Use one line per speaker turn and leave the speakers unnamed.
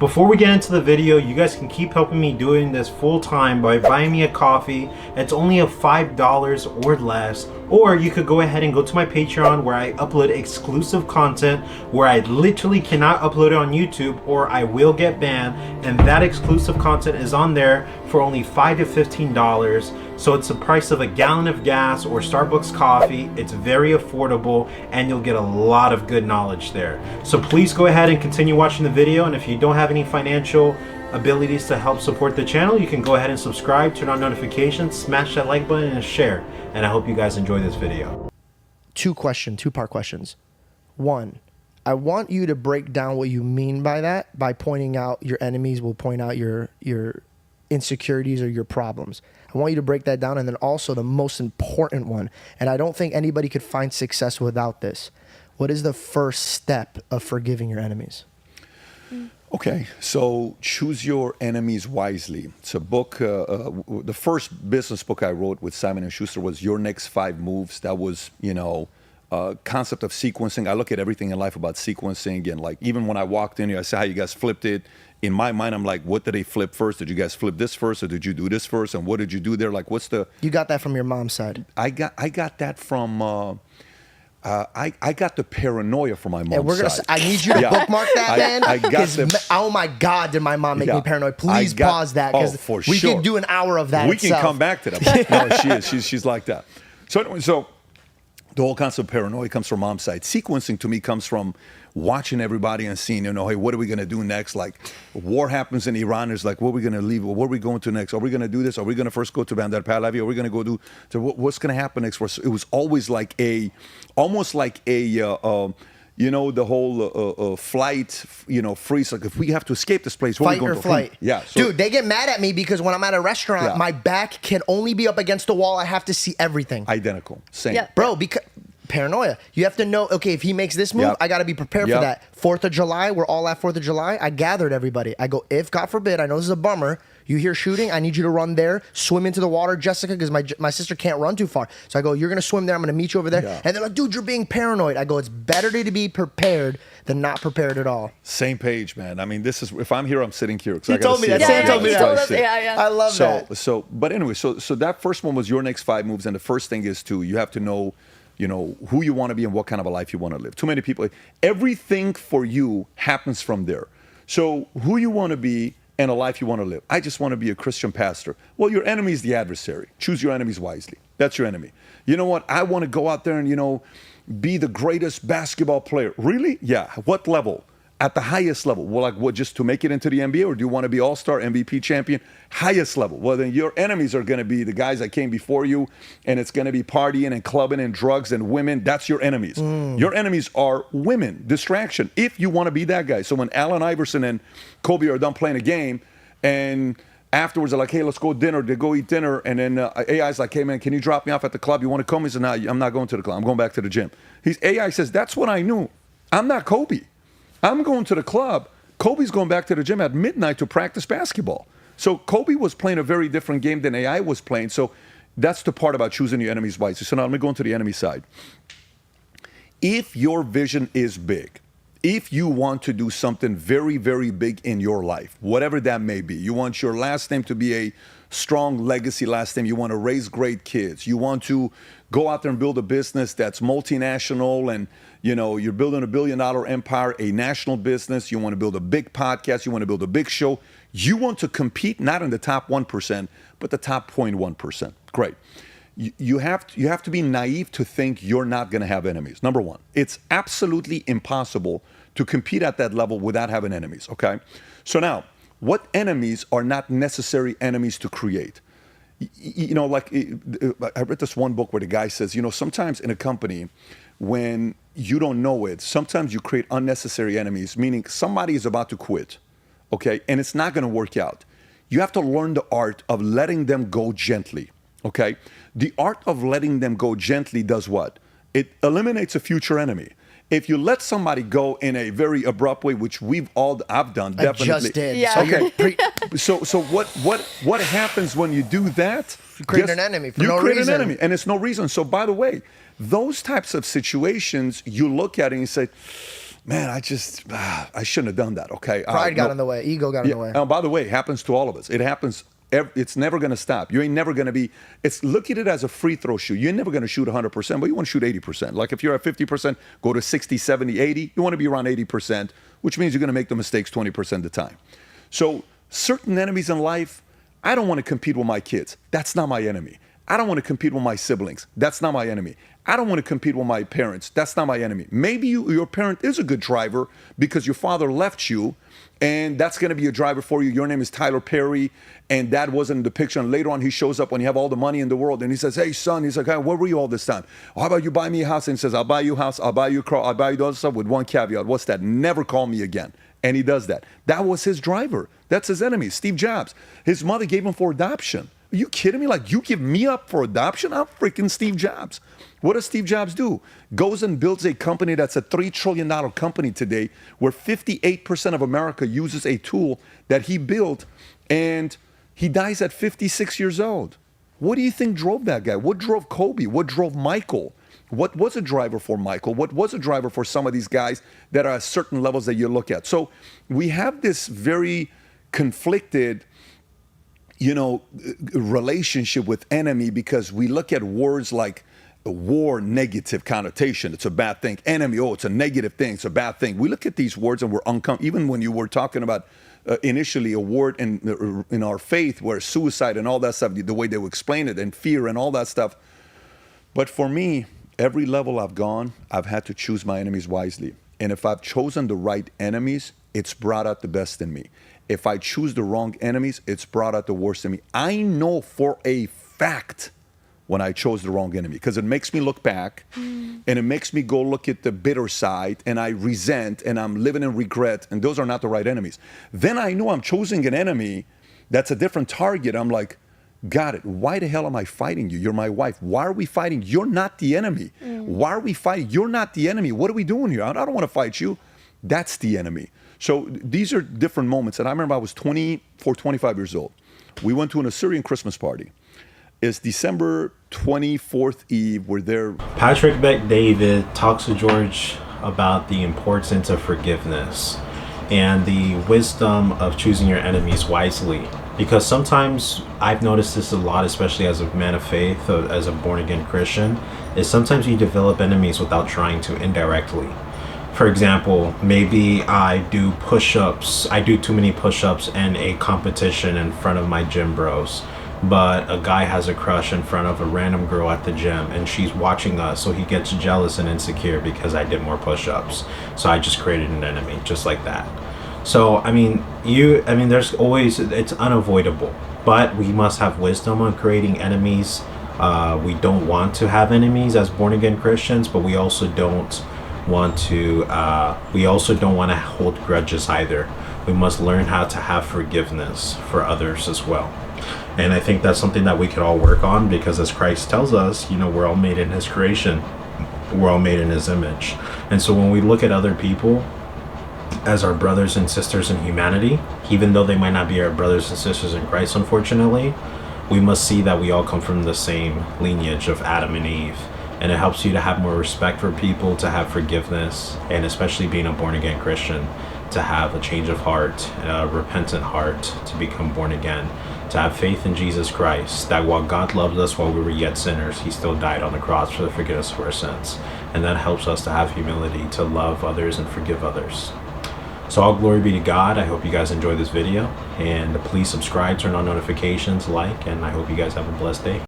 Before we get into the video, you guys can keep helping me doing this full time by buying me a coffee. It's only a $5 or less. Or you could go ahead and go to my Patreon where I upload exclusive content where I literally cannot upload it on YouTube or I will get banned. And that exclusive content is on there for only $5 to $15. So it's the price of a gallon of gas or Starbucks coffee. It's very affordable and you'll get a lot of good knowledge there. So please go ahead and continue watching the video. And if you don't have any financial abilities to help support the channel, you can go ahead and subscribe, turn on notifications, smash that like button and share. And I hope you guys enjoy this video.
Two-part questions. One, I want you to break down what you mean by that by pointing out your enemies will point out your insecurities or your problems. I want you to break that down. And then also the most important one, and I don't think anybody could find success without this. What is the first step of forgiving your enemies?
Okay, so choose your enemies wisely. It's a book, the first business book I wrote with Simon & Schuster was Your Next 5 Moves. That was, concept of sequencing. I look at everything in life about sequencing, and like even when I walked in here, I saw how you guys flipped it. In my mind, I'm like, what did they flip first? Did you guys flip this first, or did you do this first? And what did you do there? Like, what's the...
You got that from your mom's side.
I got that from... I got the paranoia from my mom's side.
I need you to bookmark that, man.
I got the,
oh my God, did my mom make me paranoid? Please pause that, because we can do an hour of that.
We can come back to that. No, she's like that. So anyway, so the whole concept of paranoia comes from mom's side. Sequencing to me comes from watching everybody and seeing, hey, what are we going to do next? Like, war happens in Iran. It's like, what are we going to leave? What are we going to next? Are we going to do this? Are we going to first go to Bandar Pahlavi? Are we going to go do, what's going to happen next? It was always like almost like the whole flight, freeze. Like, if we have to escape this place,
fight or flight.
Yeah.
So, dude, they get mad at me because when I'm at a restaurant, my back can only be up against the wall. I have to see everything.
Identical. Same.
Yeah. Bro, because... paranoia. You have to know, okay, if he makes this move, I got to be prepared for that. 4th of July, we're all at 4th of July. I gathered everybody. I go, if, God forbid, I know this is a bummer, you hear shooting, I need you to run there, swim into the water, Jessica, because my sister can't run too far. So I go, you're going to swim there, I'm going to meet you over there. Yeah. And they're like, dude, you're being paranoid. I go, it's better to be prepared than not prepared at all.
Same page, man. I mean, this is, if I'm here, I'm sitting here.
He told me that. Sam told me that. I love that.
But anyway, so that first one was Your Next 5 Moves. And the first thing is you have to know, who you want to be and what kind of a life you want to live. Too many people, everything for you happens from there. So who you want to be and a life you want to live. I just want to be a Christian pastor. Well, your enemy is the adversary. Choose your enemies wisely. That's your enemy. You know what? I want to go out there and, be the greatest basketball player. Really? Yeah. What level? At the highest level. Well, like what, just to make it into the NBA, or do you want to be all-star MVP champion? Highest level. Well, then your enemies are going to be the guys that came before you, and it's going to be partying and clubbing and drugs and women. That's your enemies. Your enemies are women, distraction, if you want to be that guy. So when Allen Iverson and Kobe are done playing a game, and afterwards they're like, hey, let's go dinner. They go eat dinner, and then AI's like, hey, man, can you drop me off at the club? You want to come? He said, no, I'm not going to the club. I'm going back to the gym. AI says, that's what I knew. I'm not Kobe. I'm going to the club. Kobe's going back to the gym at midnight to practice basketball. So Kobe was playing a very different game than AI was playing. So that's the part about choosing your enemies wisely. So now let me go into the enemy side. If your vision is big, if you want to do something very, very big in your life, whatever that may be, you want your last name to be a strong legacy last name, you want to raise great kids, you want to go out there and build a business that's multinational, and you're building $1 billion empire, a national business, you want to build a big podcast, you want to build a big show, you want to compete not in the top 1%, but the top 0.1%. Great. You have to be naive to think you're not going to have enemies. Number one, it's absolutely impossible to compete at that level without having enemies, okay? So now, what enemies are not necessary enemies to create? I read this one book where the guy says, sometimes in a company, when you don't know it, sometimes you create unnecessary enemies, meaning somebody is about to quit, okay? And it's not going to work out. You have to learn the art of letting them go gently, okay? The art of letting them go gently does what? It eliminates a future enemy. If you let somebody go in a very abrupt way, which I've done, definitely.
I just did.
Yeah.
Okay. So what happens when you do that?
You create an enemy for no reason.
You create an enemy, and it's no reason. So by the way, those types of situations, you look at it and you say, man, I shouldn't have done that. Okay,
Pride got in the way. Ego got in the way.
And by the way, it happens to all of us. It happens. It's never going to stop. You ain't never going to be. Look at it as a free throw shoot. You're never going to shoot 100%, but you want to shoot 80%. Like if you're at 50%, go to 60, 70, 80. You want to be around 80%, which means you're going to make the mistakes 20% of the time. So certain enemies in life, I don't want to compete with my kids. That's not my enemy. I don't want to compete with my siblings. That's not my enemy. I don't want to compete with my parents. That's not my enemy. Maybe your parent is a good driver because your father left you, and that's going to be a driver for you. Your name is Tyler Perry, and that wasn't in the picture. And later on, he shows up when you have all the money in the world, and he says, hey, son, he's like, hey, where were you all this time? How about you buy me a house? And he says, I'll buy you a house, I'll buy you a car, I'll buy you the other stuff with one caveat. What's that? Never call me again. And he does that. That was his driver. That's his enemy, Steve Jobs. His mother gave him for adoption. Are you kidding me? Like, you give me up for adoption? I'm freaking Steve Jobs. What does Steve Jobs do? Goes and builds a company that's a $3 trillion company today, where 58% of America uses a tool that he built, and he dies at 56 years old. What do you think drove that guy? What drove Kobe? What drove Michael? What was a driver for Michael? What was a driver for some of these guys that are at certain levels that you look at? So we have this very conflicted, relationship with enemy, because we look at words like war, negative connotation. It's a bad thing. Enemy, it's a negative thing. It's a bad thing. We look at these words and we're uncomfortable. Even when you were talking about initially a word in our faith where suicide and all that stuff, the way they would explain it, and fear and all that stuff. But for me, every level I've gone, I've had to choose my enemies wisely. And if I've chosen the right enemies, it's brought out the best in me. If I choose the wrong enemies, it's brought out the worst in me. I know for a fact when I chose the wrong enemy, because it makes me look back and it makes me go look at the bitter side, and I resent and I'm living in regret, and those are not the right enemies. Then I know I'm choosing an enemy that's a different target. I'm like, got it. Why the hell am I fighting you? You're my wife. Why are we fighting? You're not the enemy. Why are we fighting? You're not the enemy. What are we doing here? I don't want to fight you. That's the enemy. So these are different moments. And I remember I was 24, 25 years old. We went to an Assyrian Christmas party. It's December 24th Eve. We're there.
Patrick Bet-David talks to George about the importance of forgiveness and the wisdom of choosing your enemies wisely. Because sometimes, I've noticed this a lot, especially as a man of faith, as a born-again Christian, is sometimes you develop enemies without trying to, indirectly. For example, maybe I do push-ups. I do too many push-ups in a competition in front of my gym bros. But a guy has a crush in front of a random girl at the gym, and she's watching us, so he gets jealous and insecure because I did more push-ups. So I just created an enemy, just like that. So, there's always, it's unavoidable, but we must have wisdom on creating enemies. We don't want to have enemies as born-again Christians, but we also don't want to hold grudges either. We must learn how to have forgiveness for others as well. And I think that's something that we could all work on, because as Christ tells us, we're all made in his creation. We're all made in his image. And so when we look at other people as our brothers and sisters in humanity, even though they might not be our brothers and sisters in Christ, unfortunately, we must see that we all come from the same lineage of Adam and Eve. And it helps you to have more respect for people, to have forgiveness, and especially being a born-again Christian, to have a change of heart, a repentant heart, to become born again, to have faith in Jesus Christ, that while God loved us while we were yet sinners, he still died on the cross for the forgiveness of our sins. And that helps us to have humility, to love others and forgive others. So all glory be to God. I hope you guys enjoyed this video, and please subscribe, turn on notifications, like, and I hope you guys have a blessed day.